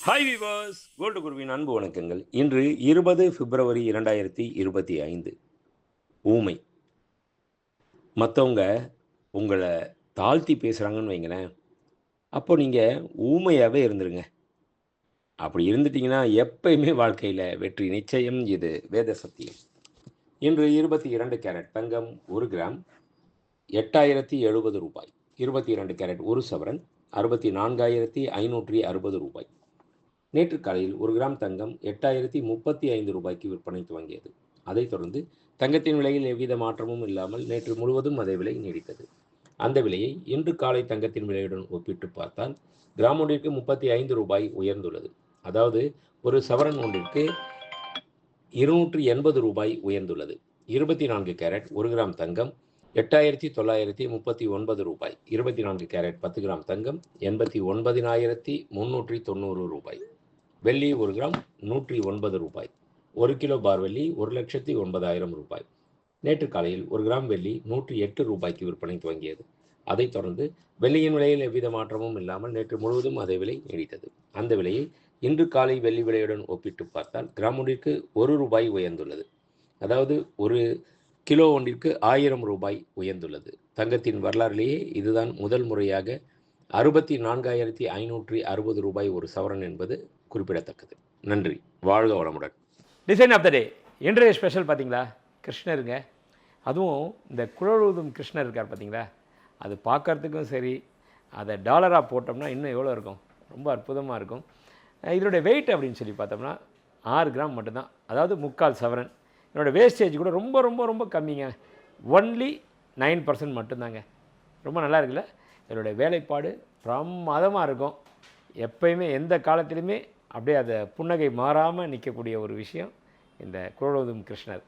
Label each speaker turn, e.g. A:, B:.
A: Hi விவாஸ், gold குருவின் அன்பு வணக்கங்கள். இன்று 20 பிப்ரவரி 2025. ஊமை. மற்றவங்க உங்களை தாழ்த்தி பேசுகிறாங்கன்னு வைங்களேன், அப்போ நீங்கள் ஊமையாகவே இருந்துருங்க. அப்படி இருந்துட்டிங்கன்னா எப்பயுமே வாழ்க்கையில் வெற்றி நிச்சயம். இது வேத சத்தியம். இன்று 22 கேரட் தங்கம் 1 கிராம் 8070 ரூபாய். 22 கேரட் 1 சவரன் 64,560 ரூபாய். நேற்று காலையில் 1 கிராம் தங்கம் 8035 ரூபாய்க்கு விற்பனை துவங்கியது. அதைத் தொடர்ந்து தங்கத்தின் விலையில் எவ்வித மாற்றமும் இல்லாமல் நேற்று முழுவதும் அதே விலை நீடித்தது. அந்த விலையை இன்று காலை தங்கத்தின் விலையுடன் ஒப்பிட்டு பார்த்தால் கிராம் ஒன்றிற்கு 35 ரூபாய் உயர்ந்துள்ளது. அதாவது ஒரு சவரன் ஒன்றிற்கு 280 ரூபாய் உயர்ந்துள்ளது. 24 கேரட் 1 கிராம் தங்கம் 8939 ரூபாய். 24 கேரட் 10 கிராம் தங்கம் 89,390 ரூபாய். வெள்ளி 1 கிராம் 109 ரூபாய். 1 கிலோ பார் வெள்ளி 1,09,000 ரூபாய். நேற்று காலையில் 1 கிராம் வெள்ளி 108 ரூபாய்க்கு விற்பனை துவங்கியது. அதைத் தொடர்ந்து வெள்ளியின் விலையில் எவ்வித மாற்றமும் இல்லாமல் நேற்று முழுவதும் அதே விலை நீடித்தது. அந்த விலையை இன்று காலை வெள்ளி விலையுடன் ஒப்பிட்டு பார்த்தால் கிராம் ஒன்றிற்கு 1 ரூபாய் உயர்ந்துள்ளது. அதாவது ஒரு கிலோ ஒன்றிற்கு 1000 ரூபாய் உயர்ந்துள்ளது. தங்கத்தின் வரலாறிலேயே இதுதான் முதல் முறையாக 64,560 ரூபாய் ஒரு சவரன் என்பது குறிப்பிடத்தக்கது. நன்றி. வாழ்க வளமுடன்.
B: டிசைன் ஆஃப் த டே இன்றைய ஸ்பெஷல் பார்த்தீங்களா, கிருஷ்ணருங்க. அதுவும் இந்த குழலூதும் கிருஷ்ணர் இருக்கார் பார்த்தீங்களா, அது பார்க்குறதுக்கும் சரி, அதை டாலராக போட்டோம்னா இன்னும் எவ்வளோ இருக்கும், ரொம்ப அற்புதமாக இருக்கும். இதனுடைய வெயிட் அப்படின்னு சொல்லி பார்த்தோம்னா 6 கிராம் மட்டும்தான், அதாவது 3/4 சவரன். என்னோடய வேஸ்டேஜ் கூட ரொம்ப ரொம்ப ரொம்ப கம்மிங்க, ஒன்லி 9% மட்டும்தாங்க. ரொம்ப நல்லா இருக்குல்ல. இதனுடைய வேலைப்பாடு பிரமாதமாக இருக்கும். எப்பயுமே எந்த காலத்திலுமே அப்படியே அதை புன்னகை மாறாமல் நிற்கக்கூடிய ஒரு விஷயம் இந்த குழலூதும் கிருஷ்ணர்.